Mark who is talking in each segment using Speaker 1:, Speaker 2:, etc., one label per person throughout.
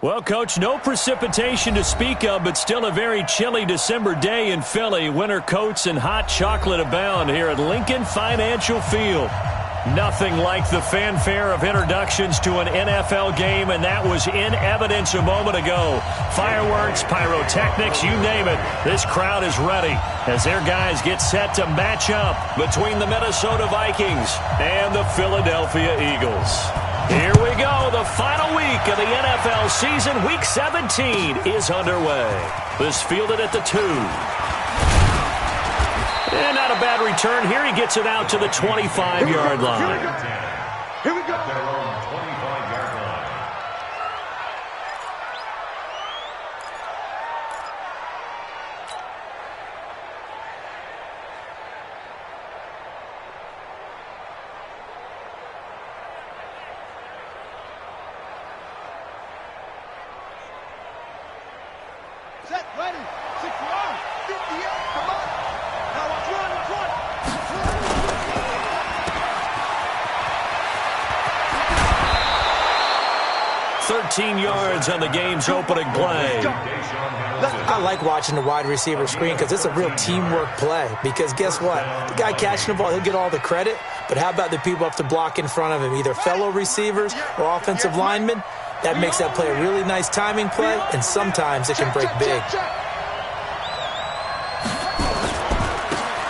Speaker 1: Well, Coach, no precipitation to speak of, but still a very chilly December day in Philly. Winter coats and hot chocolate abound here at Lincoln Financial Field. Nothing like the fanfare of introductions to an NFL game, and that was in evidence a moment ago. Fireworks, pyrotechnics, you name it. This crowd is ready as their guys get set to match up between the Minnesota Vikings and the Philadelphia Eagles. Here we go. The final week of the NFL season. Week 17 is underway. This fielded at the 2. And not a bad return here. He gets it out to the 25-yard line.
Speaker 2: Here we go. Set, ready, 60 yards, 50 yards, come on. Now watch run,
Speaker 1: 13 yards on the game's opening play.
Speaker 3: I like watching the wide receiver screen because it's a real teamwork play. Because guess what? The guy catching the ball, he'll get all the credit. But how about the people up to block in front of him, either fellow receivers or offensive linemen? That makes that play a really nice timing play, and sometimes it can break big.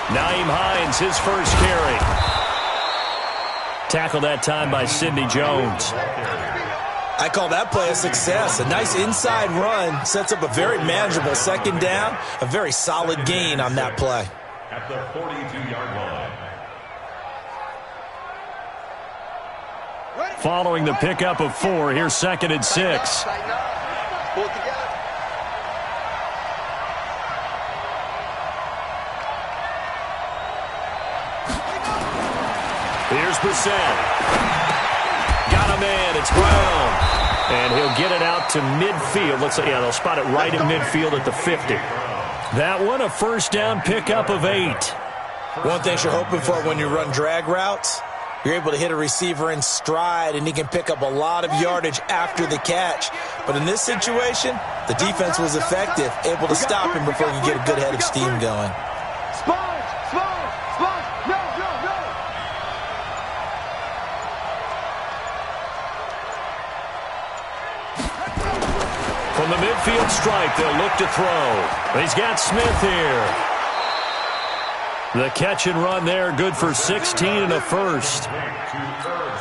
Speaker 1: Nyheim Hines, his first carry. Tackled that time by Sidney Jones.
Speaker 4: I call that play a success. A nice inside run sets up a very manageable second down. A very solid gain on that play.
Speaker 5: At the 42-yard line.
Speaker 1: Following the pickup of 4, here's 2nd and 6.
Speaker 2: Pull it together.
Speaker 1: Here's Brissett. Got a man. It's Brown. And he'll get it out to midfield. Looks like, yeah, they'll spot it right at midfield at the 50. That one, a first down pickup of 8.
Speaker 4: One thing you're hoping for when you run drag routes, you're able to hit a receiver in stride, and he can pick up a lot of yardage after the catch. But in this situation, the defense was effective, able to stop him before he could get a good head of steam going.
Speaker 2: Sponge, sponge, sponge. No, no, no.
Speaker 1: From the midfield stripe, they'll look to throw. He's got Smith here. The catch and run there, good for 16 and a first.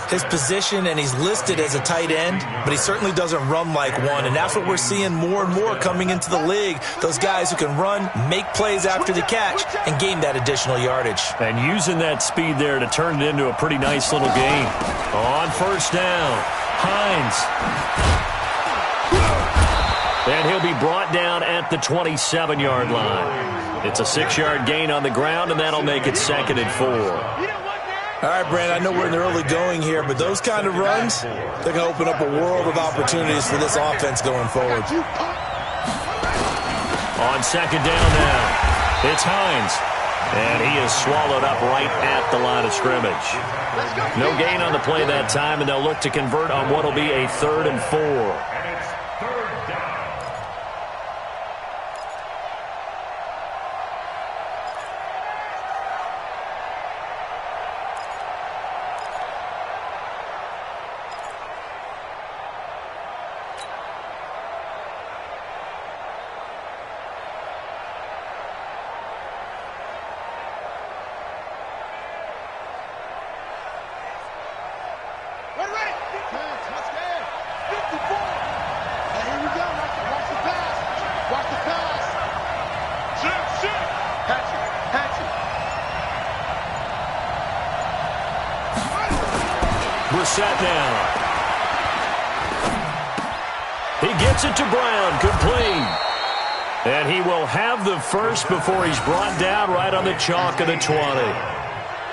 Speaker 4: His position, and he's listed as a tight end, but he certainly doesn't run like one, and that's what we're seeing more and more coming into the league. Those guys who can run, make plays after the catch, and gain that additional yardage.
Speaker 1: And using that speed there to turn it into a pretty nice little gain. On first down, Hines. And he'll be brought down at the 27-yard line. It's a 6-yard gain on the ground, and that'll make it 2nd and 4.
Speaker 4: All right, Brand, I know we're in the early going here, but those kind of runs, they're going to open up a world of opportunities for this offense going forward.
Speaker 1: On 2nd down now, it's Hines. And he is swallowed up right at the line of scrimmage. No gain on the play that time, and they'll look to convert on what will be a 3rd and 4. Brissett now. He gets it to Brown, complete. And he will have the first before he's brought down right on the chalk of the 20.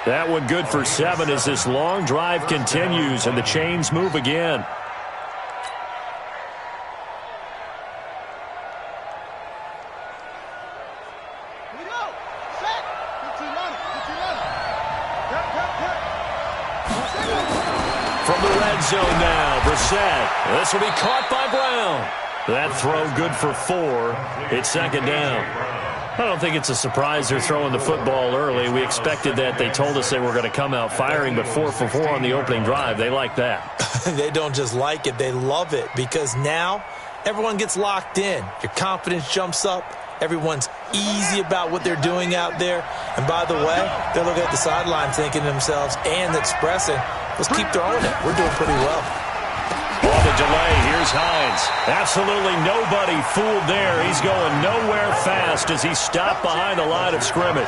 Speaker 1: That one good for 7 as this long drive continues and the chains move again. From the red zone now, Brissett. This will be caught by Brown. That throw good for 4. It's second down. I don't think it's a surprise they're throwing the football early. We expected that. They told us they were going to come out firing, but 4 for 4 on the opening drive. They like that.
Speaker 4: They don't just like it. They love it because now everyone gets locked in. Your confidence jumps up. Everyone's easy about what they're doing out there. And by the way, they're looking at the sideline thinking to themselves and expressing, let's keep throwing it. We're doing pretty well.
Speaker 1: On the delay, here's Hines. Absolutely nobody fooled there. He's going nowhere fast as he's stopped behind the line of scrimmage.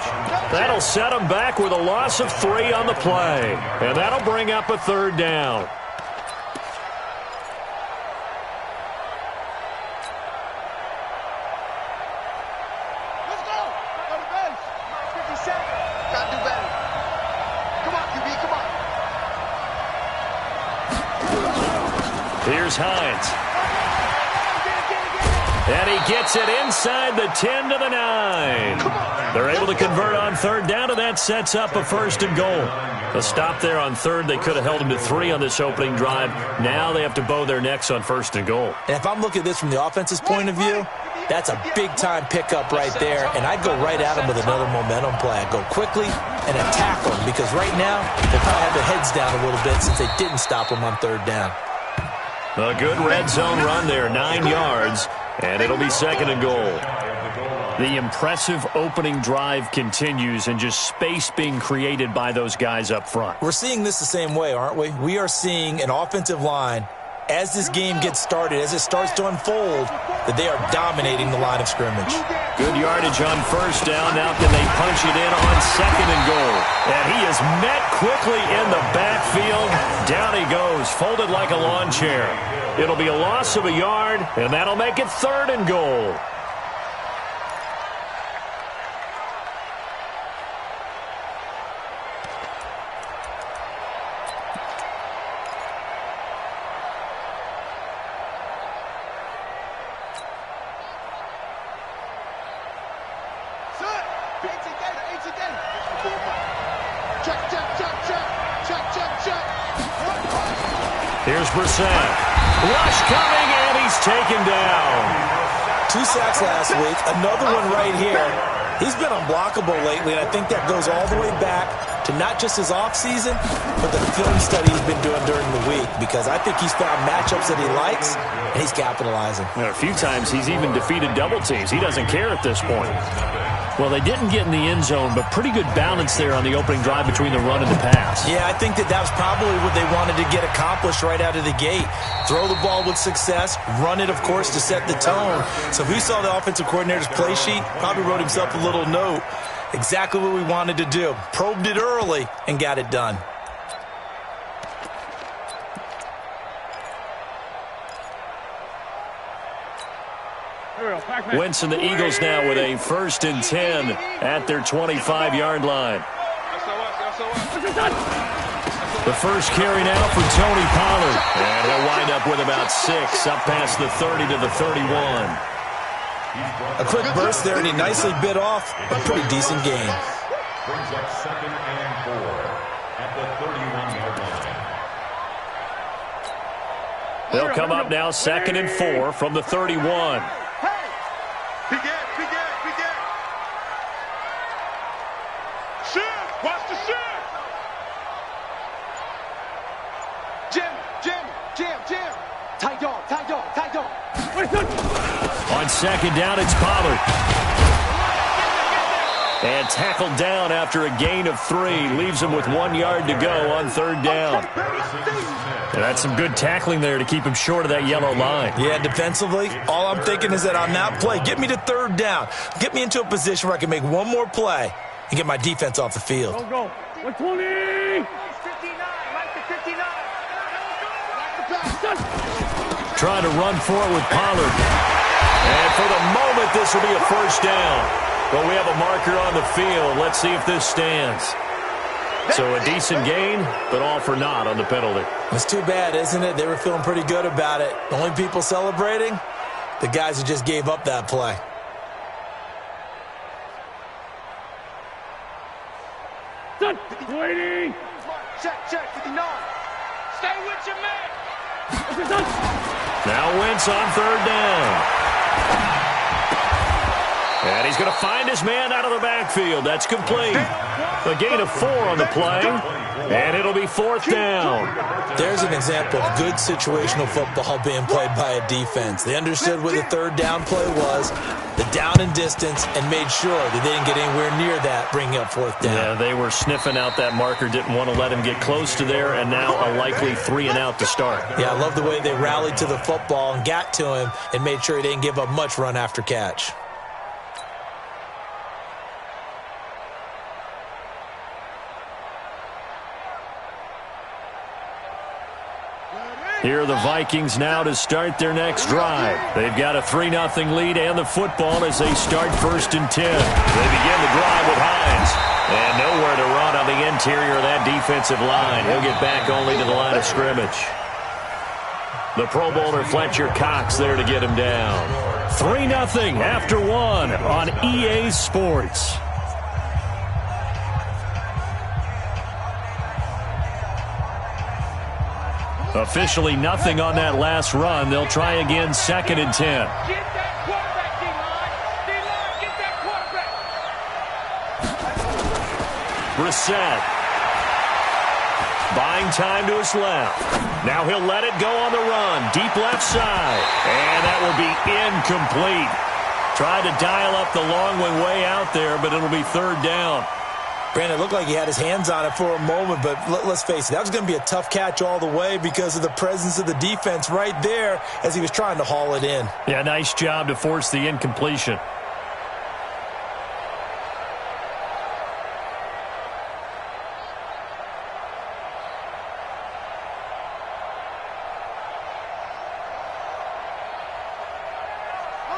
Speaker 1: That'll set him back with a loss of 3 on the play. And that'll bring up a third down.
Speaker 2: Let's go. Go to base. 50 seconds. Gotta do better. Come on, QB, come on.
Speaker 1: Here's Hines. And he gets it inside the 10 to the 9. They're able to convert on third down, and that sets up a first and goal. A stop there on third. They could have held him to 3 on this opening drive. Now they have to bow their necks on first and goal.
Speaker 4: And if I'm looking at this from the offense's point of view, that's a big-time pickup right there, and I'd go right at him with another momentum play. I'd go quickly and attack him because right now they probably have their heads down a little bit since they didn't stop him on third down.
Speaker 1: A good red zone run there, 9 yards, and it'll be second and goal. The impressive opening drive continues and just space being created by those guys up front.
Speaker 4: We're seeing this the same way, aren't we? We are seeing an offensive line, as this game gets started, as it starts to unfold, that they are dominating the line of scrimmage.
Speaker 1: Good yardage on first down. Now can they punch it in on second and goal? And he is met quickly in the backfield. Down he goes, folded like a lawn chair. It'll be a loss of a yard, and that'll make it third and goal. Here's Brissett. Rush coming, and he's taken down.
Speaker 4: 2 sacks last week, another one right here. He's been unblockable lately, and I think that goes all the way back to not just his offseason, but the film study he's been doing during the week, because I think he's found matchups that he likes, and he's capitalizing.
Speaker 1: A few times he's even defeated double teams. He doesn't care at this point. Well, they didn't get in the end zone, but pretty good balance there on the opening drive between the run and the pass.
Speaker 4: Yeah, I think that was probably what they wanted to get accomplished right out of the gate. Throw the ball with success, run it, of course, to set the tone. So if we saw the offensive coordinator's play sheet, probably wrote himself a little note. Exactly what we wanted to do. Probed it early and got it done.
Speaker 1: Wentz and the Eagles now with a 1st and 10 at their 25-yard line. The first carry now for Tony Pollard. And he'll wind up with about 6 up past the 30 to the 31.
Speaker 4: A quick burst there, and he nicely bit off a pretty decent gain.
Speaker 5: Brings up 2nd and 4 at the 31-yard line.
Speaker 1: They'll come up now 2nd and 4 from the 31.
Speaker 2: Big Ed. Shift. Watch the shift. Jim. Tight dog.
Speaker 1: On second down, it's Pollard. And tackled down after a gain of 3. Leaves him with 1 yard to go on third down. And that's some good tackling there to keep him short of that yellow line.
Speaker 4: Yeah, defensively, all I'm thinking is that on that play, get me to third down. Get me into a position where I can make one more play and get my defense off the field.
Speaker 2: Go. 120. 59. Like the 59.
Speaker 1: Trying to run for it with Pollard. And for the moment, this will be a first down. But we have a marker on the field. Let's see if this stands. So a decent gain, but all for naught on the penalty.
Speaker 4: It's too bad, isn't it? They were feeling pretty good about it. The only people celebrating, the guys who just gave up that play.
Speaker 2: Waiting. Check, 59. Stay with your man.
Speaker 1: Now Wentz on third down. And he's going to find his man out of the backfield. That's complete. A gain of 4 on the play. And it'll be fourth down.
Speaker 4: There's an example of good situational football being played by a defense. They understood what the third down play was, the down and distance, and made sure that they didn't get anywhere near that, bringing up fourth down.
Speaker 1: Yeah, they were sniffing out that marker, didn't want to let him get close to there, and now a likely 3 and out to start.
Speaker 4: Yeah, I love the way they rallied to the football and got to him and made sure he didn't give up much run after catch.
Speaker 1: Here are the Vikings now to start their next drive. They've got a 3-0 lead and the football as they start 1st and 10. They begin the drive with Hines. And nowhere to run on the interior of that defensive line. He'll get back only to the line of scrimmage. The Pro Bowler Fletcher Cox there to get him down. 3-0 after 1 on EA Sports. Officially nothing on that last run. They'll try again 2nd and 10.
Speaker 2: Get that quarterback, D-line. D-line, get that quarterback.
Speaker 1: Brissett. Buying time to his left. Now he'll let it go on the run. Deep left side. And that will be incomplete. Tried to dial up the long one way out there, but it'll be 3rd down.
Speaker 4: Brandon, it looked like he had his hands on it for a moment, but let's face it, that was going to be a tough catch all the way because of the presence of the defense right there as he was trying to haul it in.
Speaker 1: Yeah, nice job to force the incompletion.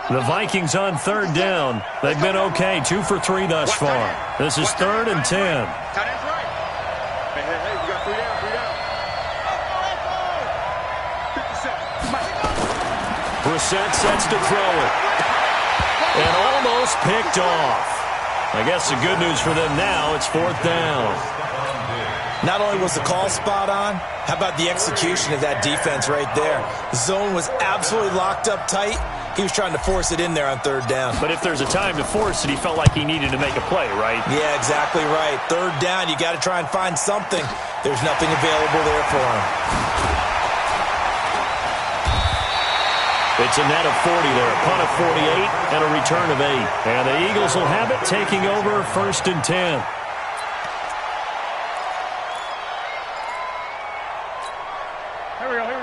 Speaker 1: The Vikings on 3rd down. They've been okay, 2 for 3 thus far. This is 3rd and 10.
Speaker 2: Tight end's right. Hey, we got 3 down, 3 down. 50 seconds.
Speaker 1: Brissett sets to throw it. And almost picked off. I guess the good news for them now, it's 4th down.
Speaker 4: Not only was the call spot on, how about the execution of that defense right there? The zone was absolutely locked up tight. He was trying to force it in there on 3rd down.
Speaker 1: But if there's a time to force it, he felt like he needed to make a play, right?
Speaker 4: Yeah, exactly right. 3rd down, you got to try and find something. There's nothing available there for him.
Speaker 1: It's a net of 40 there, a punt of 48, and a return of 8. And the Eagles will have it, taking over 1st and 10.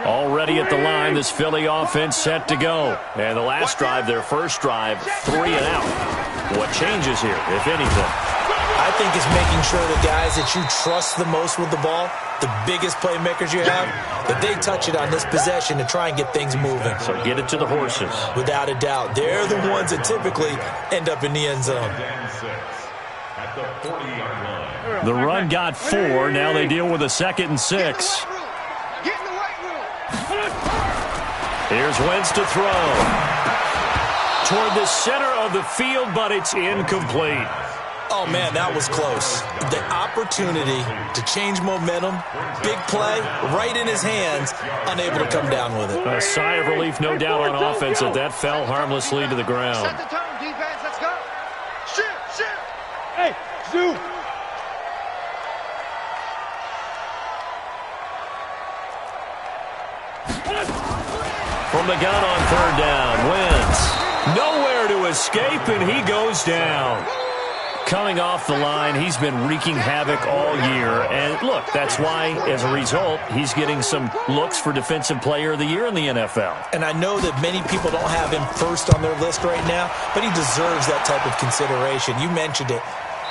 Speaker 1: Already at the line, this Philly offense set to go. And the last drive, their first drive, 3 and out. What changes here, if anything?
Speaker 4: I think it's making sure the guys that you trust the most with the ball, the biggest playmakers you have, that they touch it on this possession to try and get things moving.
Speaker 1: So get it to the horses.
Speaker 4: Without a doubt. They're the ones that typically end up in the end zone.
Speaker 1: The run got 4. Now they deal with a 2nd and 6. Here's Wentz to throw. Toward the center of the field, but it's incomplete.
Speaker 4: Oh, man, that was close. The opportunity to change momentum, big play, right in his hands, unable to come down with it.
Speaker 1: A sigh of relief, no doubt, on offense that that fell harmlessly to the ground.
Speaker 2: Set the tone, defense. Let's go. Shoot. Hey, shoot.
Speaker 1: From the gun on 3rd down, Wentz. Nowhere to escape, and he goes down. Coming off the line, he's been wreaking havoc all year. And look, that's why, as a result, he's getting some looks for Defensive Player of the Year in the NFL.
Speaker 4: And I know that many people don't have him first on their list right now, but he deserves that type of consideration. You mentioned it.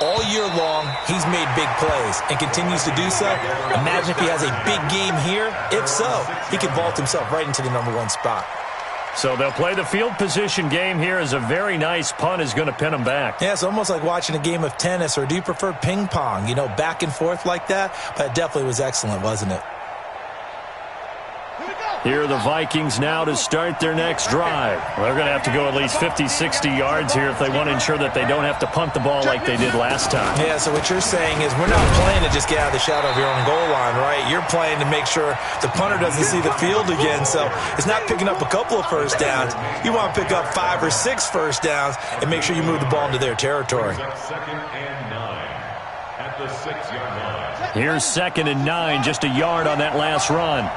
Speaker 4: All year long, he's made big plays and continues to do so. Imagine if he has a big game here. If so, he could vault himself right into the #1 spot.
Speaker 1: So they'll play the field position game here as a very nice punt is going to pin them back.
Speaker 4: Yeah, it's almost like watching a game of tennis, or do you prefer ping pong? You know, back and forth like that? But it definitely was excellent, wasn't it?
Speaker 2: Here we go.
Speaker 1: Here are the Vikings now to start their next drive. Well, they're going to have to go at least 50, 60 yards here if they want to ensure that they don't have to punt the ball like they did last time.
Speaker 4: Yeah, so what you're saying is we're not playing to just get out of the shadow of your own goal line, right? You're playing to make sure the punter doesn't see the field again. So it's not picking up a couple of first downs. You want to pick up 5 or 6 first downs and make sure you move the ball into their territory.
Speaker 5: Second and 9 at the 6-yard line.
Speaker 1: Here's 2nd and 9, just a yard on that last run.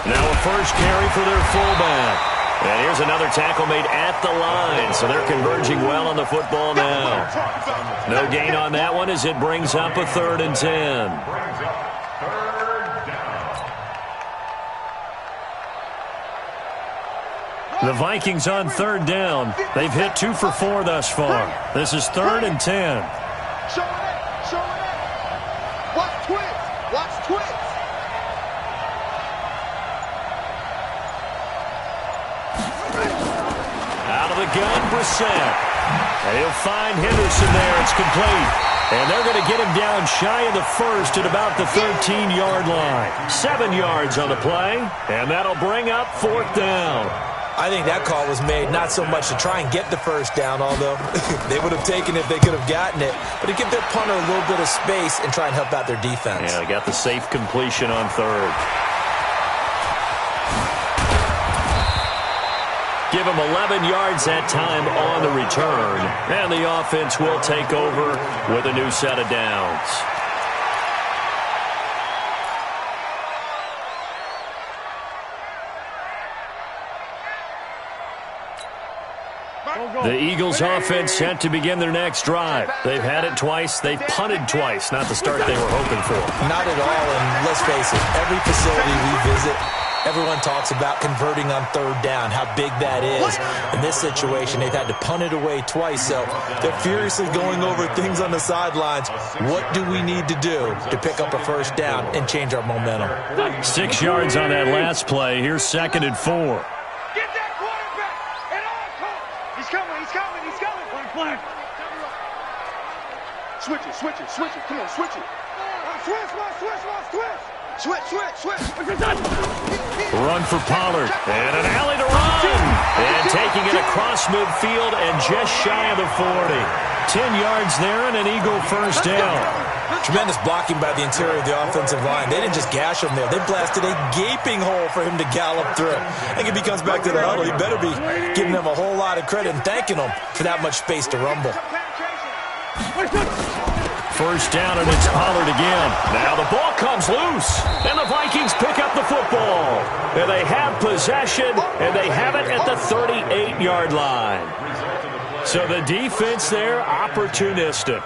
Speaker 1: Now a first carry for their fullback. And here's another tackle made at the line, so they're converging well on the football now. No gain on that one as it brings up a 3rd and 10. The Vikings on 3rd down. They've hit 2 for 4 thus far. This is 3rd and 10.
Speaker 2: Show it, show it. Watch twist, watch twist.
Speaker 1: Out of the gun, Brissett. And he'll find Henderson there. It's complete. And they're going to get him down shy of the 1st at about the 13-yard line. 7 yards on the play, and that'll bring up 4th down.
Speaker 4: I think that call was made not so much to try and get the first down, although they would have taken it if they could have gotten it, but to give their punter a little bit of space and try and help out their defense.
Speaker 1: Yeah, they got the safe completion on 3rd. Give them 11 yards that time on the return. And the offense will take over with a new set of downs. The Eagles offense set to begin their next drive. They've had it twice. They've punted twice. Not the start they were hoping for.
Speaker 4: Not at all, and let's face it, every facility we visit, everyone talks about converting on 3rd down, how big that is. In this situation, they've had to punt it away twice, so they're furiously going over things on the sidelines. What do we need to do to pick up a first down and change our momentum?
Speaker 1: 6 yards on that last play. Here's 2nd and 4.
Speaker 2: Get that quarterback at all costs. He's coming, he's coming, he's coming. Flag. Switch it, switch it, switch it. Come on, switch it. Switch, switch, switch, switch. Switch, switch, switch.
Speaker 1: Run for Pollard. And an alley to run. And taking it across midfield and just shy of the 40. 10 yards there and an Eagle first down.
Speaker 4: Tremendous blocking by the interior of the offensive line. They didn't just gash him there. They blasted a gaping hole for him to gallop through. I think if he comes back to the huddle, he better be giving them a whole lot of credit and thanking them for that much space to rumble.
Speaker 1: First down, and it's Pollard again. Now the ball comes loose, and the Vikings pick up the football. And they have possession, and they have it at the 38-yard line. So the defense there, opportunistic.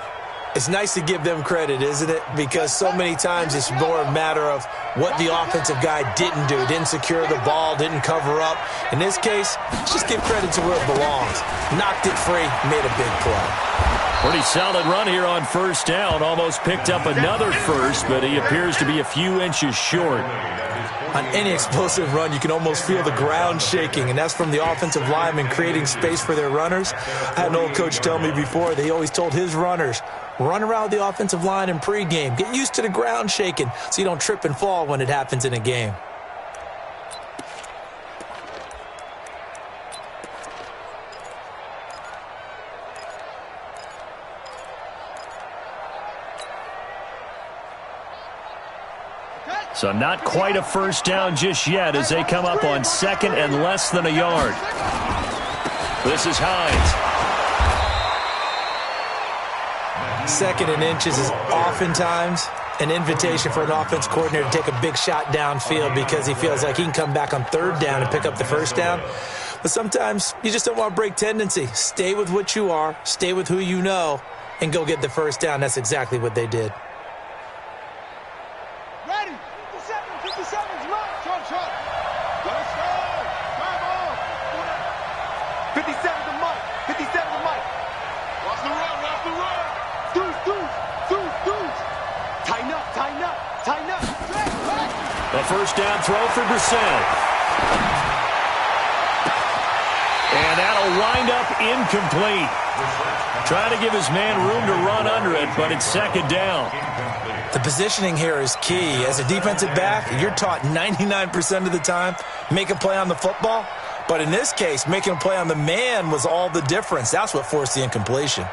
Speaker 4: It's nice to give them credit, isn't it? Because so many times it's more a matter of what the offensive guy didn't do. Didn't secure the ball, didn't cover up. In this case, let's just give credit to where it belongs. Knocked it free, made a big play.
Speaker 1: Pretty solid run here on first down. Almost picked up another first, but he appears to be a few inches short.
Speaker 4: On any explosive run, you can almost feel the ground shaking, and that's from the offensive linemen creating space for their runners. I had an old coach tell me before, they always told his runners, run around the offensive line in pregame. Get used to the ground shaking so you don't trip and fall when it happens in a game.
Speaker 1: So not quite a first down just yet as they come up on 2nd and less than a yard. This is Hines.
Speaker 4: 2nd and inches is oftentimes an invitation for an offense coordinator to take a big shot downfield because he feels like he can come back on 3rd down and pick up the first down. But sometimes you just don't want to break tendency. Stay with what you are, stay with who you know, and go get the first down. That's exactly what they did.
Speaker 2: Ready. 57's mark. Let's go. Come on. 57's the mic. 57's the mic. Watch the run. Watch the run. Deuce. Tighten up.
Speaker 1: A first down throw for Brissett. And that'll wind up incomplete. Trying to give his man room to run under it, but it's second down.
Speaker 4: The positioning here is key. As a defensive back, you're taught 99% of the time, make a play on the football. But in this case, making a play on the man was all the difference. That's what forced the incompletion.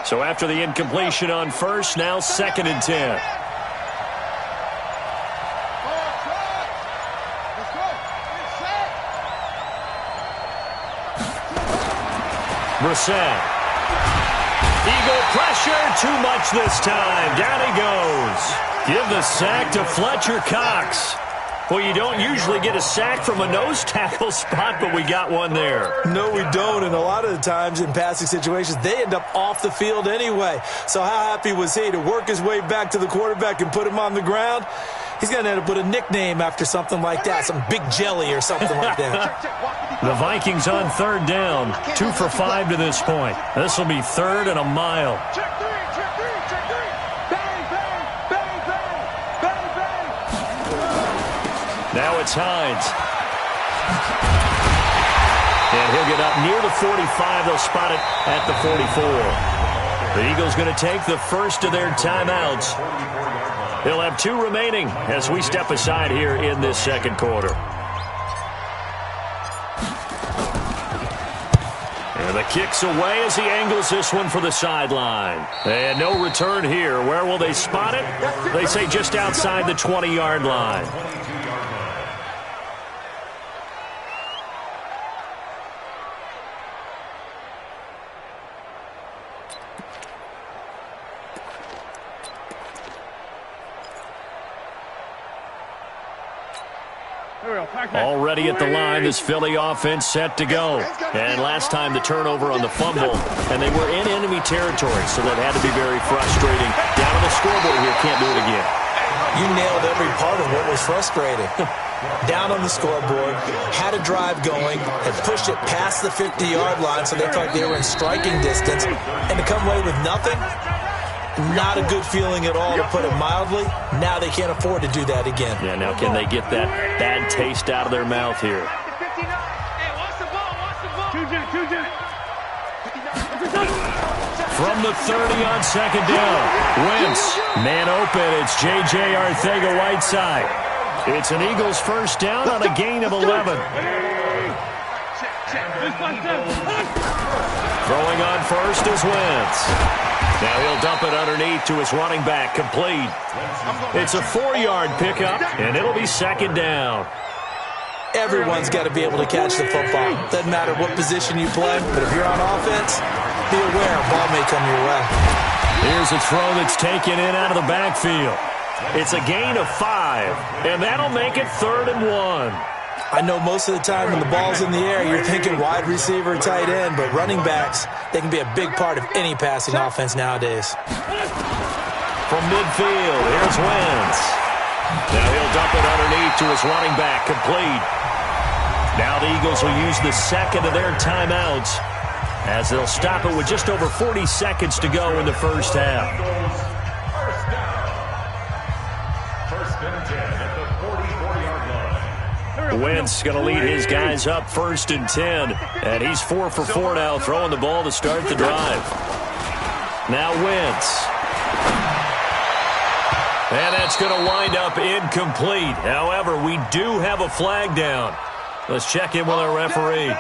Speaker 1: So after the incompletion on first, now second and 10. Brissett. Eagle pressure, too much this time. Down he goes. Give the sack to Fletcher Cox. Well, you don't usually get a sack from a nose tackle spot, but we got one there.
Speaker 4: No, we don't, and a lot of the times in passing situations, they end up off the field anyway. So how happy was he to work his way back to the quarterback and put him on the ground? He's going to end up with a nickname after something like that, some Big Jelly or something like that.
Speaker 1: The Vikings on third down, 2 for 5 to this point. This will be third and a mile. Now it's Hines. And he'll get up near the 45. They'll spot it at the 44. The Eagles going to take the first of their timeouts. They'll have 2 remaining as we step aside here in this second quarter. And the kick's away as he angles this one for the sideline. And no return here. Where will they spot it? They say just outside the 20-yard line. Already at the line, this Philly offense set to go. And last time the turnover on the fumble, and they were in enemy territory, so that had to be very frustrating. Down on the scoreboard here, can't do it again.
Speaker 4: You nailed every part of what was frustrating. Down on the scoreboard, had a drive going, had pushed it past the 50-yard line, so they felt like they were in striking distance, and to come away with nothing, not a good feeling at all, to put it mildly. Now they can't afford to do that again.
Speaker 1: Yeah, now can they get that bad taste out of their mouth here? From the 30 on second down, Wentz, man open, it's J.J. Arcega-Whiteside. It's an Eagles first down on a gain of 11. Throwing on first is Wentz. Now he'll dump it underneath to his running back, complete. It's a 4-yard pickup, and it'll be second down.
Speaker 4: Everyone's got to be able to catch the football. Doesn't matter what position you play, but if you're on offense, be aware a ball may come your way.
Speaker 1: Here's a throw that's taken in out of the backfield. It's a gain of 5, and that'll make it 3rd and 1.
Speaker 4: I know most of the time when the ball's in the air, you're thinking wide receiver, tight end, but running backs, they can be a big part of any passing offense nowadays.
Speaker 1: From midfield, here's Wentz. Now he'll dump it underneath to his running back, complete. Now the Eagles will use the second of their timeouts as they'll stop it with just over 40 seconds to go in the first half.
Speaker 5: First and 10 at the 44-yard line.
Speaker 1: Wentz going to lead his guys up 1st and 10, and he's 4 for 4 now, throwing the ball to start the drive. Now Wentz. And that's going to wind up incomplete. However, we do have a flag down. Let's check in with our referee.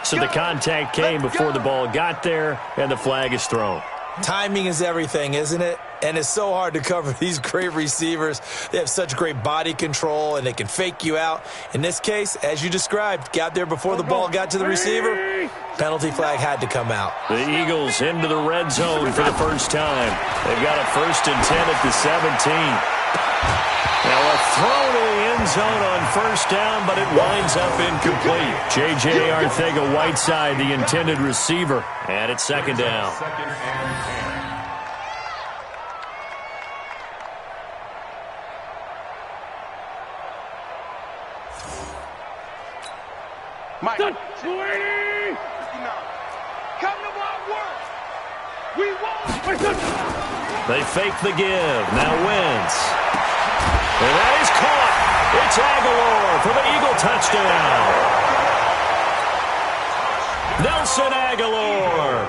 Speaker 1: So the contact came before the ball got there, and the flag is thrown.
Speaker 4: Timing is everything, isn't it? And it's so hard to cover these great receivers. They have such great body control, and they can fake you out. In this case, as you described, got there before the ball got to the receiver. Penalty flag had to come out.
Speaker 1: The Eagles into the red zone for the first time. They've got a 1st and 10 at the 17. Now a throw to the end zone on first down, but it winds up incomplete. J.J. Arcega-Whiteside, the intended receiver, and it's second down.
Speaker 2: Mike. 20. Come to my work. We won't.
Speaker 1: They fake the give. Now Wentz. And that is caught. It's Aguilar for the Eagle touchdown. Nelson Aguilar.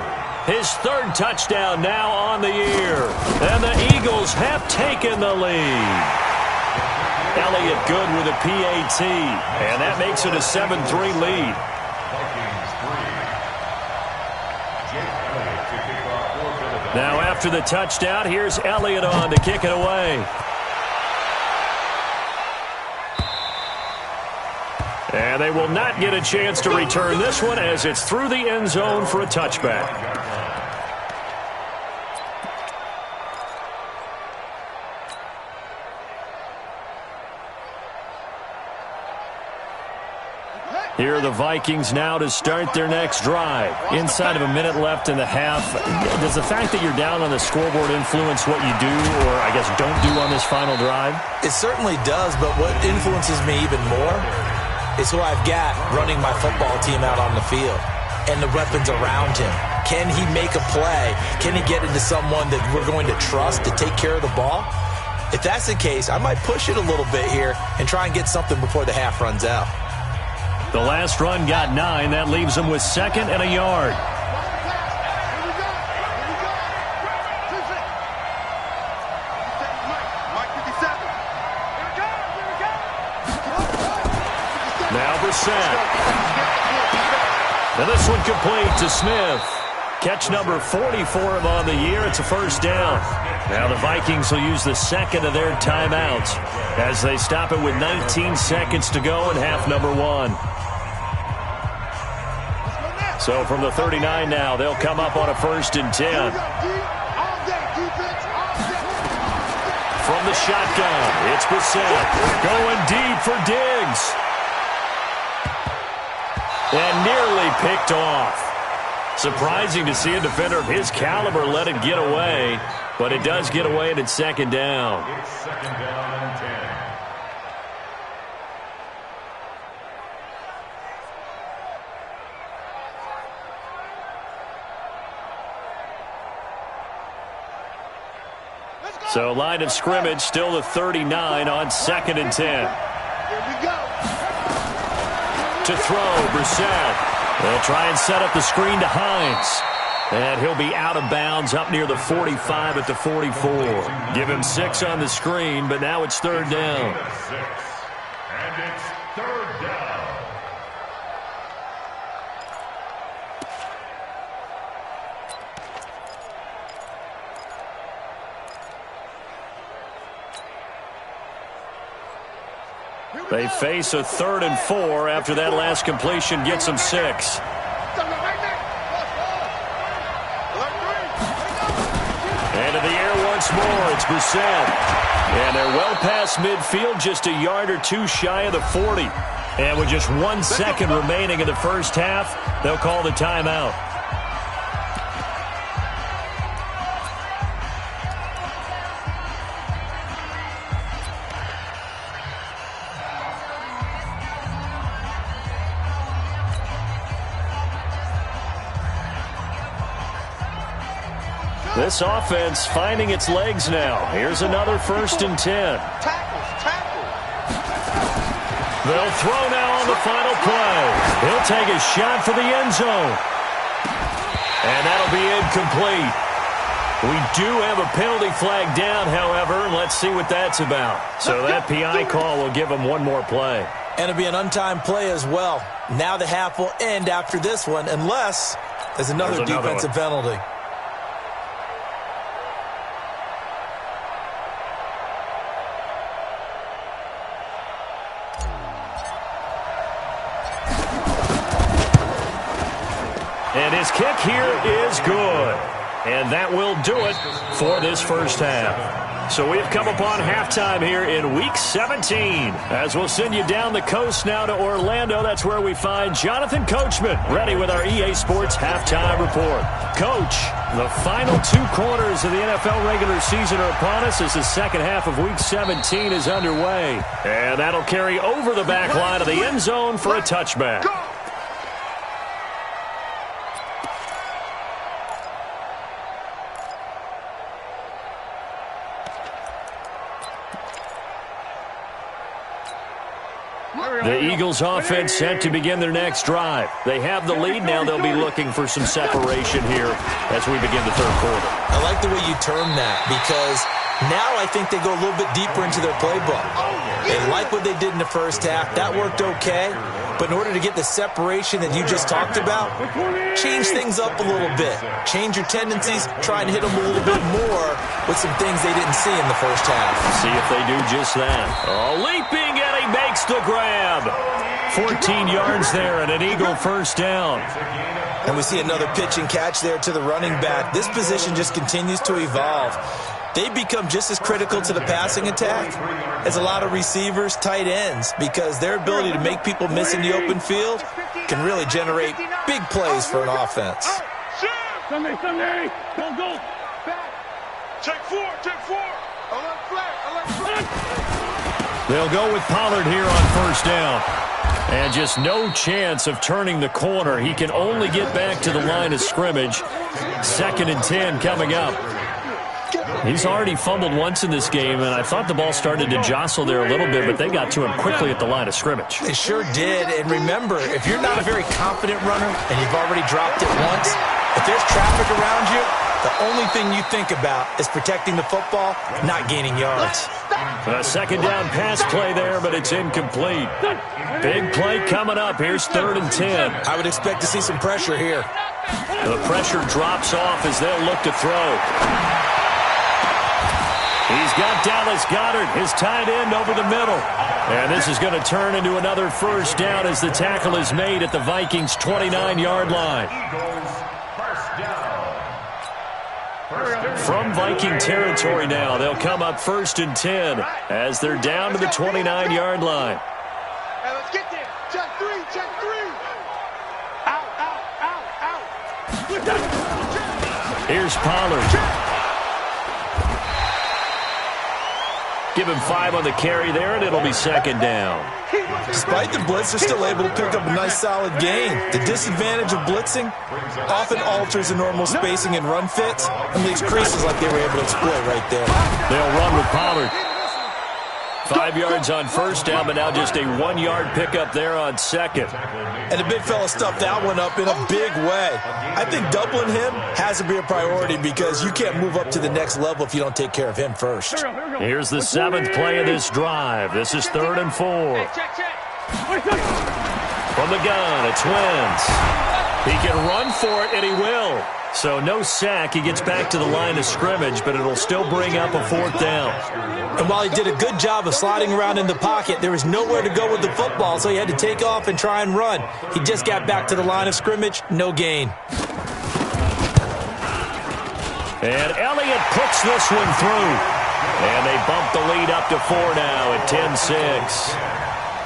Speaker 1: His third touchdown now on the year. And the Eagles have taken the lead. Elliott good with a PAT. And that makes it a 7-3 lead. Now after the touchdown, here's Elliott on to kick it away. And they will not get a chance to return this one as it's through the end zone for a touchback. Here are the Vikings now to start their next drive. Inside of a minute left in the half, does the fact that you're down on the scoreboard influence what you do or, I guess, don't do on this final drive?
Speaker 4: It certainly does, but what influences me even more is who I've got running my football team out on the field and the weapons around him. Can he make a play? Can he get into someone that we're going to trust to take care of the ball? If that's the case, I might push it a little bit here and try and get something before the half runs out.
Speaker 1: The last run got 9. That leaves them with 2nd and a yard. Now Brissett. And this one complete to Smith. Catch number 40 for him on the year. It's a first down. Now the Vikings will use the second of their timeouts as they stop it with 19 seconds to go in half number 1. So from the 39 now, they'll come up on a 1st and 10. From the shotgun, it's Brissett going deep for Diggs. And nearly picked off. Surprising to see a defender of his caliber let it get away, but it does get away and it's 2nd down.
Speaker 5: It's 2nd down and 10.
Speaker 1: So line of scrimmage still the 39 on 2nd and 10.
Speaker 2: Here we go.
Speaker 1: To throw, Brissett. They'll try and set up the screen to Hines. And he'll be out of bounds up near the 45 at the 44. Give him 6 on the screen, but now it's 3rd down.
Speaker 5: And it's 3rd down.
Speaker 1: They face a 3rd and 4 after that last completion gets them 6. And in the air once more, it's Brissett. And they're well past midfield, just a yard or 2 shy of the 40. And with just 1 second remaining in the first half, they'll call the timeout. This offense finding its legs now. Here's another 1st and 10.
Speaker 2: Tackle.
Speaker 1: They'll throw now on the final play. He'll take a shot for the end zone. And that'll be incomplete. We do have a penalty flag down, however. Let's see what that's about. So that PI call will give them one more play.
Speaker 4: And it'll be an untimed play as well. Now the half will end after this one unless there's another defensive penalty.
Speaker 1: And his kick here is good. And that will do it for this first half. So we've come upon halftime here in Week 17. As we'll send you down the coast now to Orlando. That's where we find Jonathan Coachman ready with our EA Sports Halftime Report. Coach, the final 2 quarters of the NFL regular season are upon us as the second half of Week 17 is underway. And that'll carry over the back line of the end zone for a touchback. The Eagles offense set to begin their next drive. They have the lead. Now they'll be looking for some separation here as we begin the third quarter.
Speaker 4: I like the way you term that because now I think they go a little bit deeper into their playbook. They like what they did in the first half. That worked okay. But in order to get the separation that you just talked about, change things up a little bit. Change your tendencies. Try and hit them a little bit more with some things they didn't see in the first half.
Speaker 1: See if they do just that. Oh, leaping, and he makes the grab. 14 yards there and an Eagle first down.
Speaker 4: And we see another pitch and catch there to the running back. This position just continues to evolve. They become just as critical to the passing attack as a lot of receivers, tight ends, because their ability to make people miss in the open field can really generate big plays for an offense.
Speaker 6: Sunday, go.
Speaker 2: Check four. Alert flag.
Speaker 1: They'll go with Pollard here on first down. And just no chance of turning the corner. He can only get back to the line of scrimmage. 2nd and 10 coming up. He's already fumbled once in this game, and I thought the ball started to jostle there a little bit, but they got to him quickly at the line of scrimmage.
Speaker 4: They sure did, and remember, if you're not a very confident runner and you've already dropped it once, if there's traffic around you, the only thing you think about is protecting the football, not gaining yards.
Speaker 1: A 2nd down pass play there, but it's incomplete. Big play coming up. Here's 3rd and 10.
Speaker 4: I would expect to see some pressure here.
Speaker 1: The pressure drops off as they'll look to throw. He's got Dallas Goedert, his tight end, over the middle. And this is going to turn into another first down as the tackle is made at the Vikings' 29-yard line. From Viking territory now, they'll come up 1st and 10 as they're down to the 29-yard line.
Speaker 2: Hey, let's get there. Check three. Out.
Speaker 1: Here's Pollard. Give him 5 on the carry there, and it'll be 2nd down.
Speaker 4: Despite the blitz, they're still able to pick up a nice solid gain. The disadvantage of blitzing often alters the normal spacing and run fits and leaves creases like they were able to exploit right there.
Speaker 1: They'll run with Pollard. 5 yards on first down, but now just a 1-yard pickup there on 2nd.
Speaker 4: And the big fella stuffed that one up in a big way. I think doubling him has to be a priority because you can't move up to the next level if you don't take care of him first.
Speaker 1: Here's the 7th play of this drive. This is 3rd and 4. From the gun, it's Wentz. He can run for it, and he will. So no sack. He gets back to the line of scrimmage, but it'll still bring up a 4th down.
Speaker 3: And while he did a good job of sliding around in the pocket, there was nowhere to go with the football, so he had to take off and try and run. He just got back to the line of scrimmage, no gain.
Speaker 1: And Elliott puts this one through. And they bump the lead up to 4 now at 10-6.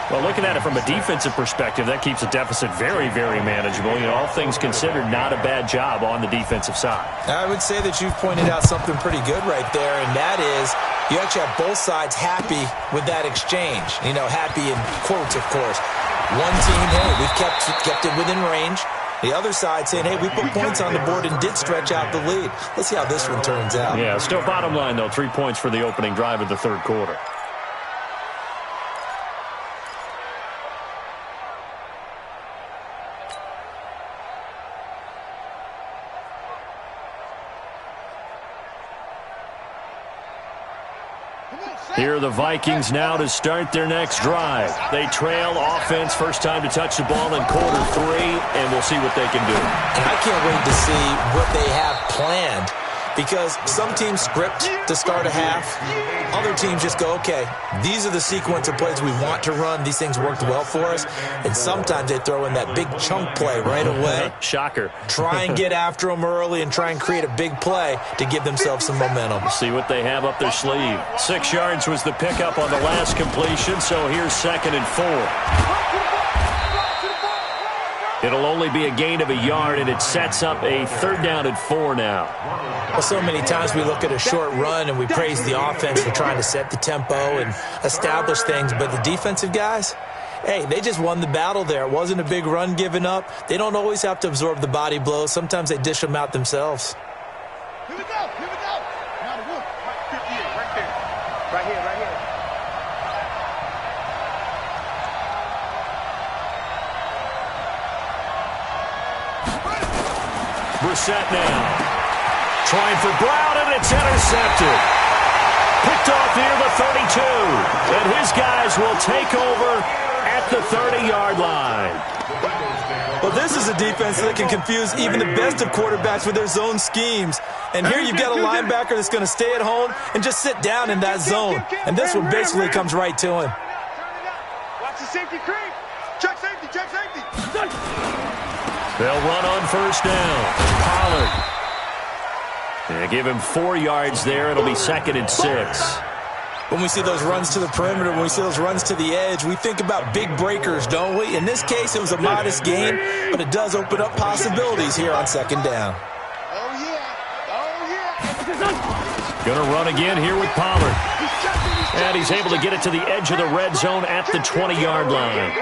Speaker 1: Well, looking at it from a defensive perspective, that keeps the deficit very, very manageable. You know, all things considered, not a bad job on the defensive side.
Speaker 4: I would say that you've pointed out something pretty good right there, and that is you actually have both sides happy with that exchange. You know, happy in quotes, of course. One team, hey, we've kept it within range. The other side saying, hey, we put points on the board and did stretch out the lead. Let's see how this one turns out.
Speaker 1: Yeah, still bottom line, though, 3 points for the opening drive of the third quarter. Here are the Vikings now to start their next drive. They trail offense, first time to touch the ball in quarter 3, and we'll see what they can do.
Speaker 4: And I can't wait to see what they have planned because some teams script to start a half. Other teams just go, okay, these are the sequence of plays we want to run. These things worked well for us. And sometimes they throw in that big chunk play right away.
Speaker 1: Shocker.
Speaker 4: Try and get after them early and try and create a big play to give themselves some momentum.
Speaker 1: See what they have up their sleeve. 6 yards was the pickup on the last completion, so here's 2nd and 4. It'll only be a gain of a yard, and it sets up a 3rd down and 4 now.
Speaker 3: Well, so many times we look at a short run and we praise the offense for trying to set the tempo and establish things, but the defensive guys, hey, they just won the battle there. It wasn't a big run given up. They don't always have to absorb the body blows. Sometimes they dish them out themselves.
Speaker 2: Here we go. Now the wolf. 58, right there. Right here.
Speaker 1: Brissett now. Trying for Brown, and it's intercepted. Picked off near the 32. And his guys will take over at the 30-yard line.
Speaker 4: Well, this is a defense that can confuse even the best of quarterbacks with their zone schemes. And here you've got a linebacker that's going to stay at home and just sit down in that zone. And this one basically comes right to him.
Speaker 2: Watch the safety creep. Check safety, check safety.
Speaker 1: They'll run on first down. Pollard. And give him 4 yards there. It'll be 2nd and 6.
Speaker 4: When we see those runs to the perimeter, when we see those runs to the edge, we think about big breakers, don't we? In this case, it was a modest gain, but it does open up possibilities here on 2nd down.
Speaker 2: Oh, yeah. Oh, yeah.
Speaker 1: Going to run again here with Pollard. And he's able to get it to the edge of the red zone at the 20-yard line.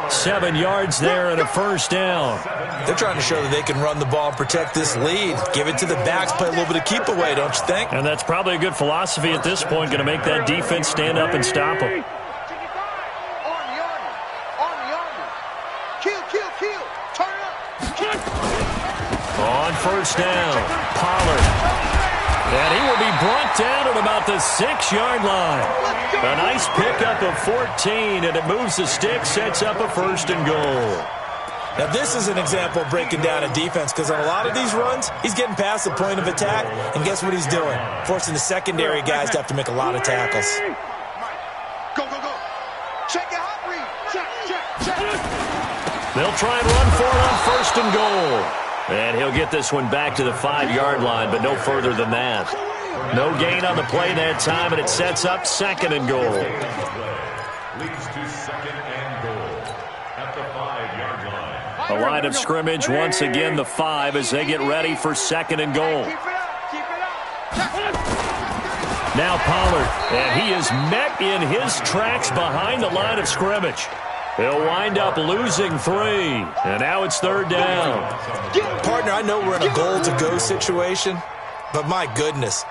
Speaker 1: 7 yards there and a first down.
Speaker 4: They're trying to show that they can run the ball and protect this lead. Give it to the backs, play a little bit of keep away, don't you think?
Speaker 1: And that's probably a good philosophy at this point, going to make that defense stand up and stop them.
Speaker 2: Army. Kill. Turn up.
Speaker 1: On first down, Pollard. And he will be brought down at about the 6-yard line. A nice pickup of 14, and it moves the stick, sets up a 1st and goal.
Speaker 4: Now, this is an example of breaking down a defense, because on a lot of these runs, he's getting past the point of attack, and guess what he's doing? Forcing the secondary guys to have to make a lot of tackles.
Speaker 2: Go. Check it out, Reed. Check.
Speaker 1: They'll try and run for it on 1st and goal. And he'll get this one back to the 5-yard line, but no further than that. No gain on the play that time, and it sets up 2nd and goal.
Speaker 5: Leads to 2nd and goal at the 5-yard line.
Speaker 1: A line of scrimmage once again, the 5, as they get ready for 2nd and goal.
Speaker 2: Keep it up.
Speaker 1: Now Pollard, and he is met in his tracks behind the line of scrimmage. He'll wind up losing 3, and now it's 3rd down.
Speaker 4: Partner, I know we're in a goal-to-go situation, but my goodness,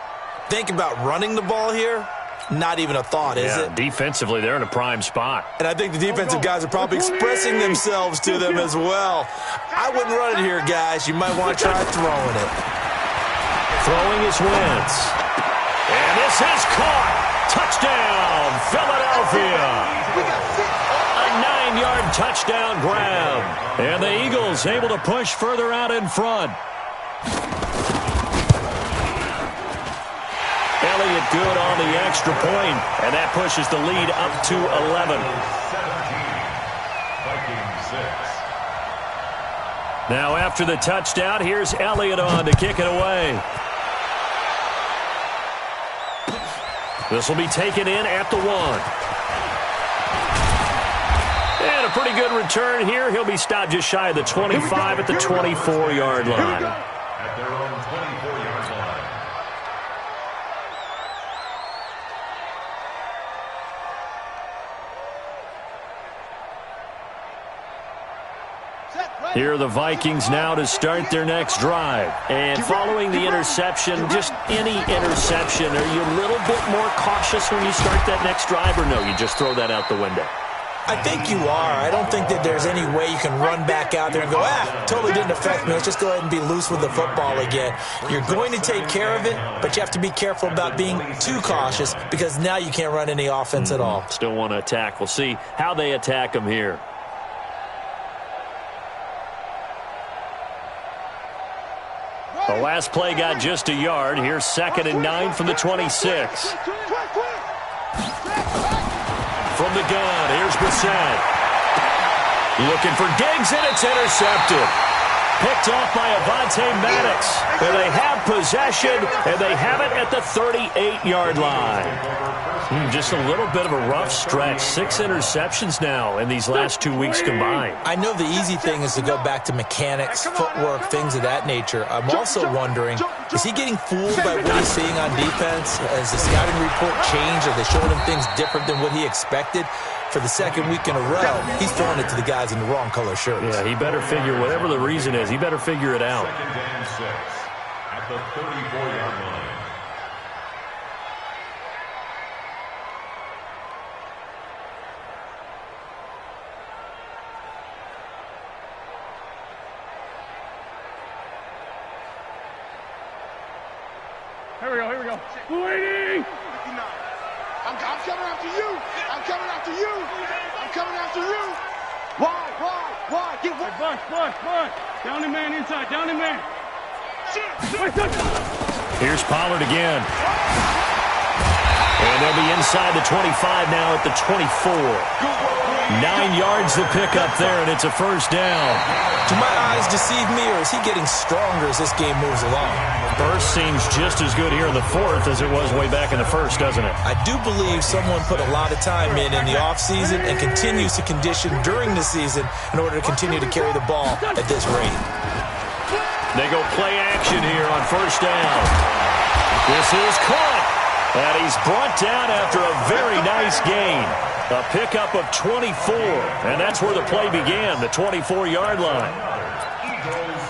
Speaker 4: think about running the ball here. Not even a thought, is it?
Speaker 1: Defensively, they're in a prime spot.
Speaker 4: And I think the defensive guys are probably expressing themselves to them as well. I wouldn't run it here, guys. You might want to try throwing it.
Speaker 1: Throwing is Wentz. And this is caught. Touchdown, Philadelphia. A 9-yard touchdown grab. And the Eagles able to push further out in front. Elliott good on the extra point, and that pushes the lead up to 11.
Speaker 5: 17, Vikings 6.
Speaker 1: Now after the touchdown, here's Elliott on to kick it away. This will be taken in at the 1. And a pretty good return here. He'll be stopped just shy of the 25 at the 24-yard line.
Speaker 5: At their own 24-yard line.
Speaker 1: Here are the Vikings now to start their next drive. And following the interception, just any interception, are you a little bit more cautious when you start that next drive, or no, you just throw that out the window?
Speaker 4: I think you are. I don't think that there's any way you can run back out there and go, totally didn't affect me. Let's just go ahead and be loose with the football again. You're going to take care of it, but you have to be careful about being too cautious, because now you can't run any offense at all.
Speaker 1: Still want to attack. We'll see how they attack them here. The last play got just a yard. Here's 2nd and 9 from the 26. From the gun, here's Brissett. Looking for Diggs, and it's intercepted. Picked off by Avonte Maddox. And they have possession, and they have it at the 38-yard line. Just a little bit of a rough stretch. 6 interceptions now in these last 2 weeks combined.
Speaker 4: I know the easy thing is to go back to mechanics, footwork, things of that nature. I'm also wondering, is he getting fooled by what he's seeing on defense? Has the scouting report changed? Are they showing him things different than what he expected? For the 2nd week in a row, he's throwing it to the guys in the wrong color shirts.
Speaker 1: Yeah, he better figure, whatever the reason is, he better figure it out.
Speaker 5: 2nd and 6 at the 34-yard line.
Speaker 6: Here we go. Waiting.
Speaker 2: 59. I'm coming after you. I'm coming after you. I'm coming after you. Why? Get what?
Speaker 6: Bush. Down the man inside. Down the man.
Speaker 1: Here's Pollard again. And they'll be inside the 25 now at the 24. 9 yards to pick up there, and it's a first down.
Speaker 4: Do my eyes deceive me, or is he getting stronger as this game moves along?
Speaker 1: Burst seems just as good here in the fourth as it was way back in the first, doesn't it?
Speaker 4: I do believe someone put a lot of time in the offseason and continues to condition during the season in order to continue to carry the ball at this rate.
Speaker 1: They go play action here on first down. This is caught, and he's brought down after a very nice gain. A pickup of 24, and that's where the play began, the 24-yard line.
Speaker 5: Eagles,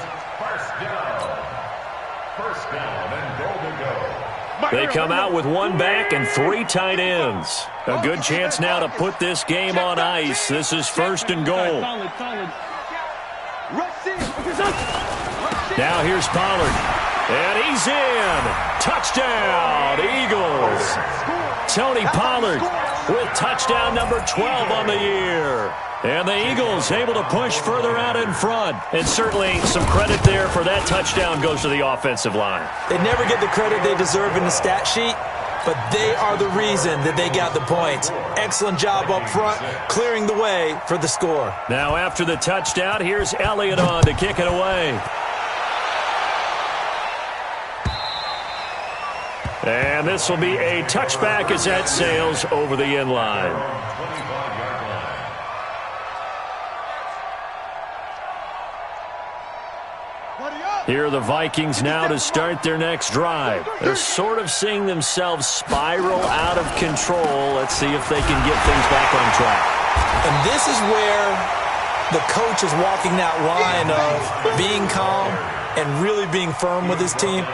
Speaker 5: first down and goal to go.
Speaker 1: They come out with one back and 3 tight ends. A good chance now to put this game on ice. This is first and goal.
Speaker 6: Solid.
Speaker 1: Now here's Pollard, and he's in. Touchdown, Eagles. Tony Pollard with touchdown number 12 on the year. And the Eagles able to push further out in front. And certainly some credit there for that touchdown goes to the offensive line.
Speaker 4: They never get the credit they deserve in the stat sheet, but they are the reason that they got the points. Excellent job up front, clearing the way for the score.
Speaker 1: Now after the touchdown, here's Elliott on to kick it away. And this will be a touchback as that sails over the end line. Here are the Vikings now to start their next drive. They're sort of seeing themselves spiral out of control. Let's see if they can get things back on track.
Speaker 4: And this is where the coach is walking that line of being calm and really being firm with his team.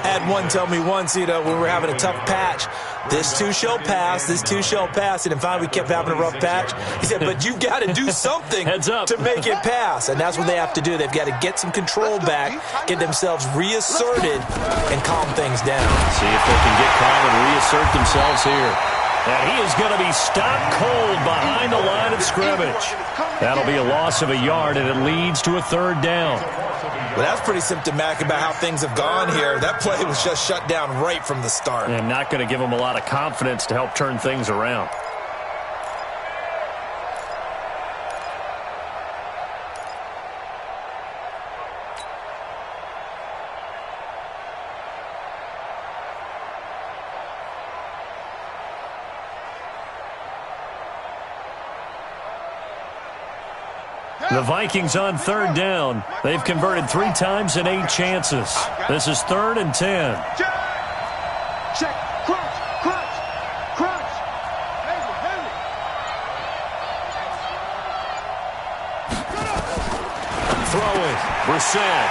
Speaker 4: I had one tell me once, when we were having a tough patch, this too shall pass, and finally we kept having a rough patch. He said, but you've got to do something
Speaker 1: Heads up.
Speaker 4: to make it pass, and that's what they have to do. They've got to get some control back, get themselves reasserted, and calm things down.
Speaker 1: See if they can get calm and reassert themselves here. And he is going to be stopped cold behind the line of scrimmage. That'll be a loss of a yard, and it leads to a third down.
Speaker 4: Well, that's pretty symptomatic about how things have gone here. That play was just shut down right from the start.
Speaker 1: And not going to give them a lot of confidence to help turn things around. The Vikings on third down. They've converted 3 times in 8 chances. This is 3rd and 10.
Speaker 2: Check. Crunch.
Speaker 1: Throw it. Brissett.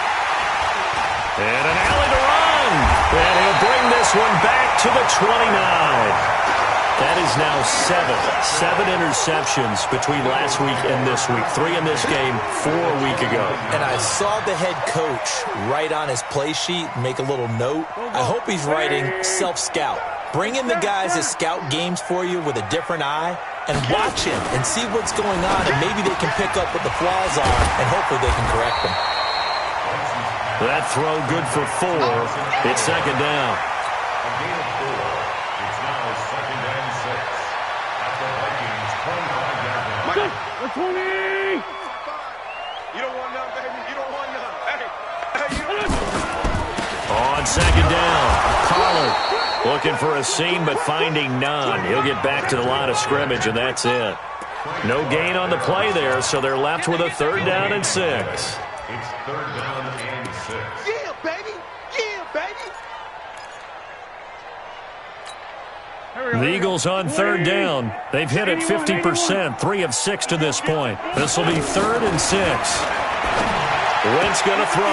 Speaker 1: And an alley to run. And he'll bring this one back to the 29. That is now 7 interceptions between last week and this week. 3 in this game, 4 a week ago.
Speaker 4: And I saw the head coach write on his play sheet, make a little note. I hope he's writing self-scout. Bring in the guys that scout games for you with a different eye and watch him and see what's going on, and maybe they can pick up what the flaws are, and hopefully they can correct them.
Speaker 1: That throw good for 4. It's second down.
Speaker 6: The 20!
Speaker 2: You don't want none, baby. You don't want none. Hey, you don't.
Speaker 1: On second down, Pollard looking for a seam but finding none. He'll get back to the line of scrimmage, and that's it. No gain on the play there, so they're left with a 3rd down and 6.
Speaker 5: It's 3rd down and 6.
Speaker 2: Yeah, baby.
Speaker 1: The Eagles on 3rd down. They've hit it 50%, 3 of 6 to this point. This will be 3rd and 6. Wentz going to throw.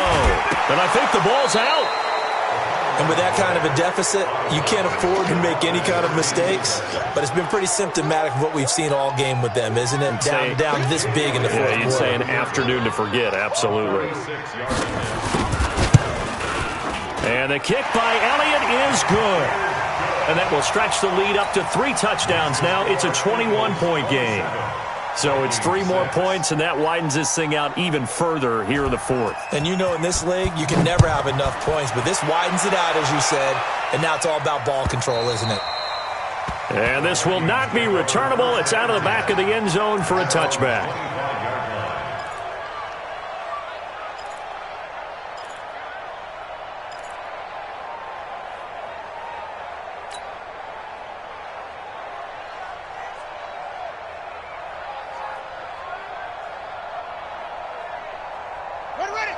Speaker 1: And I think the ball's out.
Speaker 4: And with that kind of a deficit, you can't afford to make any kind of mistakes. But it's been pretty symptomatic of what we've seen all game with them, isn't it? Down this big in the fourth quarter.
Speaker 1: You'd say an afternoon to forget, absolutely. And And the kick by Elliott is good. And that will stretch the lead up to 3 touchdowns now. It's a 21-point game. So it's 3 more points, and that widens this thing out even further here in the 4th.
Speaker 4: And you know in this league, you can never have enough points, but this widens it out, as you said, and now it's all about ball control, isn't it?
Speaker 1: And this will not be returnable. It's out of the back of the end zone for a touchback.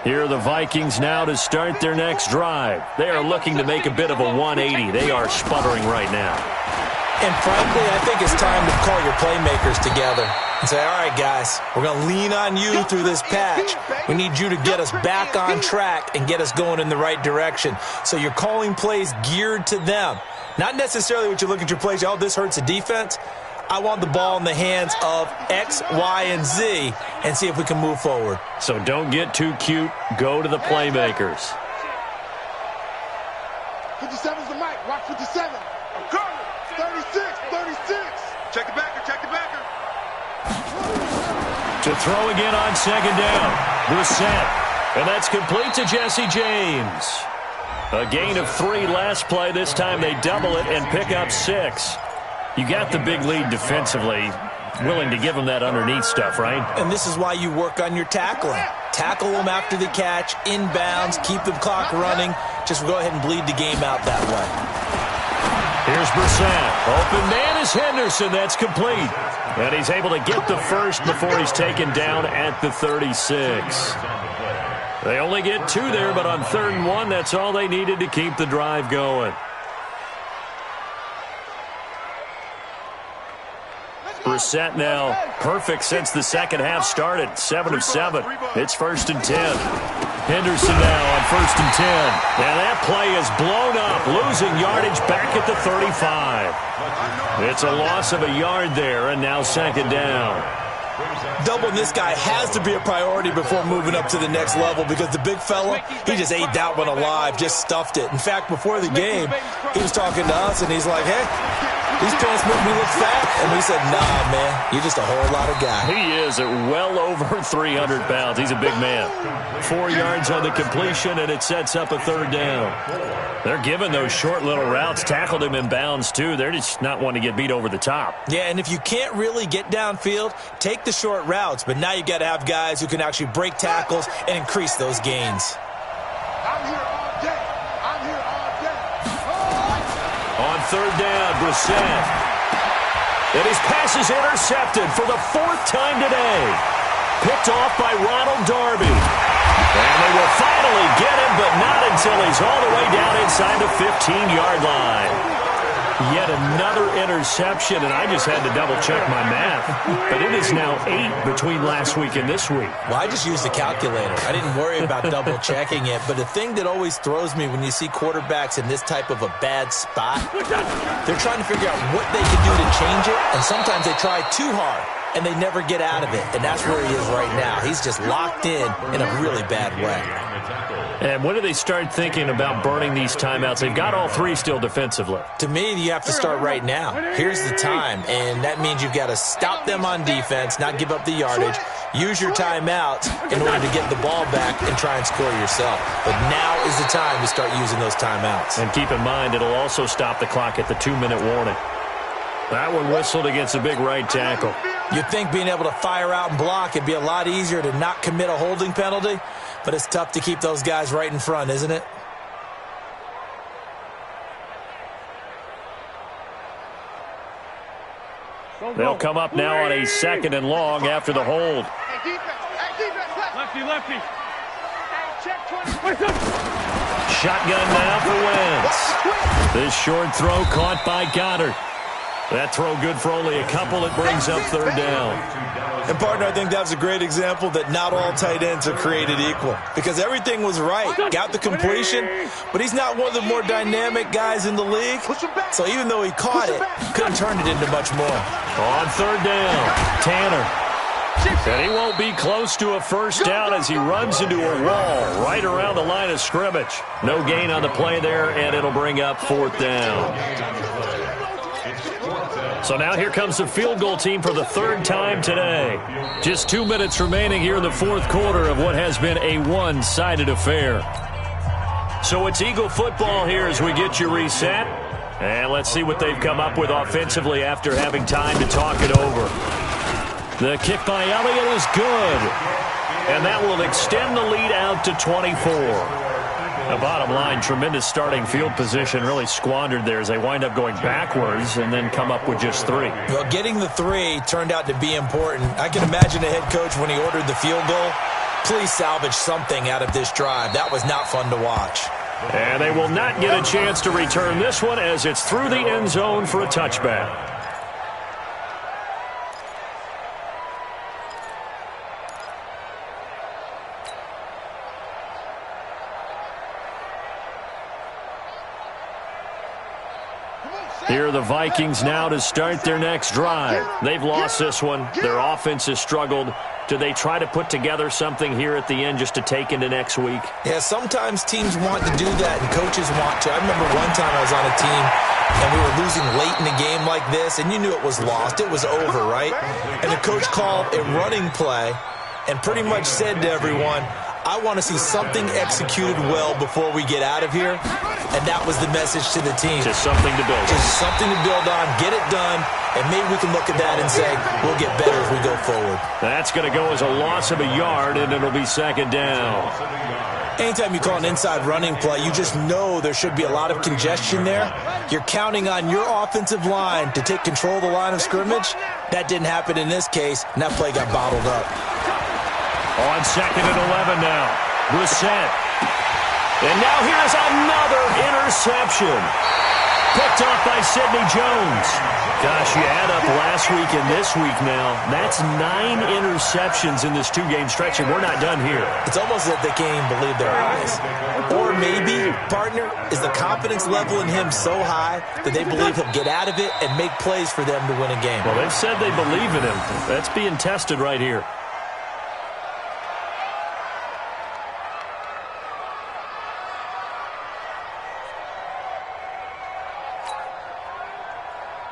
Speaker 1: Here are the Vikings now to start their next drive. They are looking to make a bit of a 180. They are sputtering right now.
Speaker 4: And frankly, I think it's time to call your playmakers together and say, all right, guys, we're going to lean on you through this patch. We need you to get us back on track and get us going in the right direction. So you're calling plays geared to them. Not necessarily what you look at your plays, oh, this hurts the defense. I want the ball in the hands of X, Y, and Z and see if we can move forward.
Speaker 1: So don't get too cute. Go to the playmakers.
Speaker 2: 57's the mic. Watch 57. I'm coming. 36. Check the backer.
Speaker 1: To throw again on second down. Brissett. And that's complete to Jesse James. A gain of 3 last play. This time they double it and pick up 6. You got the big lead defensively. Willing to give them that underneath stuff, right?
Speaker 4: And this is why you work on your tackling. Tackle them after the catch, inbounds, keep the clock running. Just go ahead and bleed the game out that way.
Speaker 1: Here's Brissett. Open man is Henderson. That's complete. And he's able to get the first before he's taken down at the 36. They only get 2 there, but on 3rd and 1, that's all they needed to keep the drive going. Brissett now perfect since the second half started. 7 of 7. It's 1st and 10. Henderson now on 1st and 10. And that play is blown up, losing yardage back at the 35. It's a loss of a yard there, and now 2nd down.
Speaker 4: Doubling this guy has to be a priority before moving up to the next level because the big fella, he just ate that one alive, just stuffed it. In fact, before the game, he was talking to us, and he's like, hey, these pants make me look fat. And we said, nah, man, you're just a whole lot of guy.
Speaker 1: He is at well over 300 pounds. He's a big man. 4 yards on the completion, and it sets up a 3rd down. They're giving those short little routes. Tackled him in bounds, too. They're just not wanting to get beat over the top.
Speaker 4: Yeah, and if you can't really get downfield, take the short routes. But now you got to have guys who can actually break tackles and increase those gains.
Speaker 2: I'm here all day.
Speaker 1: On 3rd down, Brissett. And his pass is intercepted for the 4th time today. Picked off by Ronald Darby. And they will finally get him, but not until he's all the way down inside the 15-yard line. Yet another interception, and I just had to double-check my math. But it is now 8 between last week and this week.
Speaker 4: Well, I just used the calculator. I didn't worry about double-checking it. But the thing that always throws me when you see quarterbacks in this type of a bad spot, they're trying to figure out what they can do to change it, and sometimes they try too hard, and they never get out of it. And that's where he is right now. He's just locked in a really bad way.
Speaker 1: And when do they start thinking about burning these timeouts? They've got all 3 still defensively.
Speaker 4: To me, you have to start right now. Here's the time, and that means you've got to stop them on defense, not give up the yardage, use your timeouts in order to get the ball back and try and score yourself. But now is the time to start using those timeouts.
Speaker 1: And keep in mind, it'll also stop the clock at the 2-minute warning. That one whistled against a big right tackle.
Speaker 4: You'd think being able to fire out and block it'd be a lot easier to not commit a holding penalty, but it's tough to keep those guys right in front, isn't it?
Speaker 1: They'll come up now on a 2nd and long after the hold.
Speaker 6: Lefty.
Speaker 1: Shotgun now for Wentz. This short throw caught by Goddard. That throw good for only a couple. It brings up 3rd down.
Speaker 4: And, partner, I think that was a great example that not all tight ends are created equal because everything was right. Got the completion, but he's not one of the more dynamic guys in the league. So even though he caught it, couldn't turn it into much more.
Speaker 1: On 3rd down, Tanner. And he won't be close to a first down as he runs into a wall right around the line of scrimmage. No gain on the play there, and it'll bring up fourth down. So now here comes the field goal team for the third time today. Just 2 minutes remaining here in the fourth quarter of what has been a one-sided affair. So it's Eagle football here as we get you reset. And let's see what they've come up with offensively after having time to talk it over. The kick by Elliott is good. And that will extend the lead out to 24. The bottom line, tremendous starting field position, really squandered there as they wind up going backwards and then come up with just 3.
Speaker 4: Well, getting the 3 turned out to be important. I can imagine the head coach when he ordered the field goal. Please salvage something out of this drive. That was not fun to watch.
Speaker 1: And they will not get a chance to return this one as it's through the end zone for a touchback. Here are the Vikings now to start their next drive. They've lost this one. Their offense has struggled. Do they try to put together something here at the end just to take into next week?
Speaker 4: Yeah, sometimes teams want to do that and coaches want to. I remember one time I was on a team and we were losing late in a game like this, and you knew it was lost. It was over, right? And the coach called a running play and pretty much said to everyone, I want to see something executed well before we get out of here. And that was the message to the team.
Speaker 1: Just something to build on.
Speaker 4: Just something to build on, get it done, and maybe we can look at that and say, we'll get better as we go forward.
Speaker 1: That's going to go as a loss of a yard, and it'll be second down.
Speaker 4: Anytime you call an inside running play, you just know there should be a lot of congestion there. You're counting on your offensive line to take control of the line of scrimmage. That didn't happen in this case, and that play got bottled up.
Speaker 1: On second and 11 now. Brissett. And now here's another interception. Picked off by Sidney Jones. Gosh, you add up last week and this week now. That's 9 interceptions in this 2-game stretch, and we're not done here.
Speaker 4: It's almost as if they can't even believe their eyes. Or maybe, partner, is the confidence level in him so high that they believe he'll get out of it and make plays for them to win a game.
Speaker 1: Well, they've said they believe in him. That's being tested right here.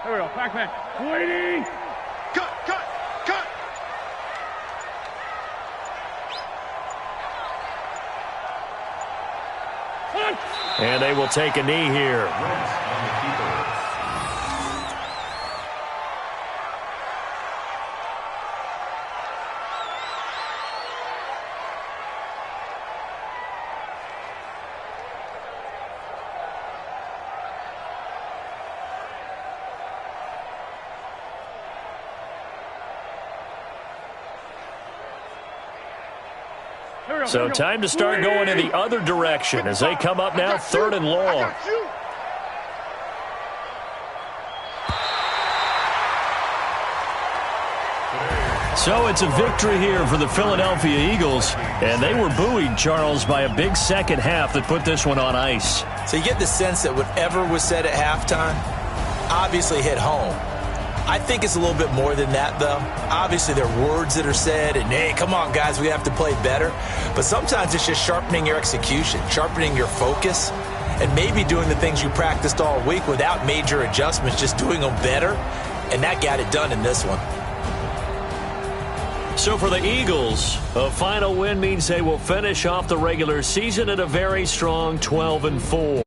Speaker 6: Here we go. Back. Waiting.
Speaker 2: Cut.
Speaker 1: And they will take a knee here. So time to start going in the other direction as they come up now, 3rd and long. So it's a victory here for the Philadelphia Eagles, and they were buoyed, Charles, by a big second half that put this one on ice.
Speaker 4: So you get the sense that whatever was said at halftime obviously hit home. I think it's a little bit more than that, though. Obviously, there are words that are said, and, hey, come on, guys, we have to play better. But sometimes it's just sharpening your execution, sharpening your focus, and maybe doing the things you practiced all week without major adjustments, just doing them better. And that got it done in this one.
Speaker 1: So for the Eagles, a final win means they will finish off the regular season at a very strong 12-4.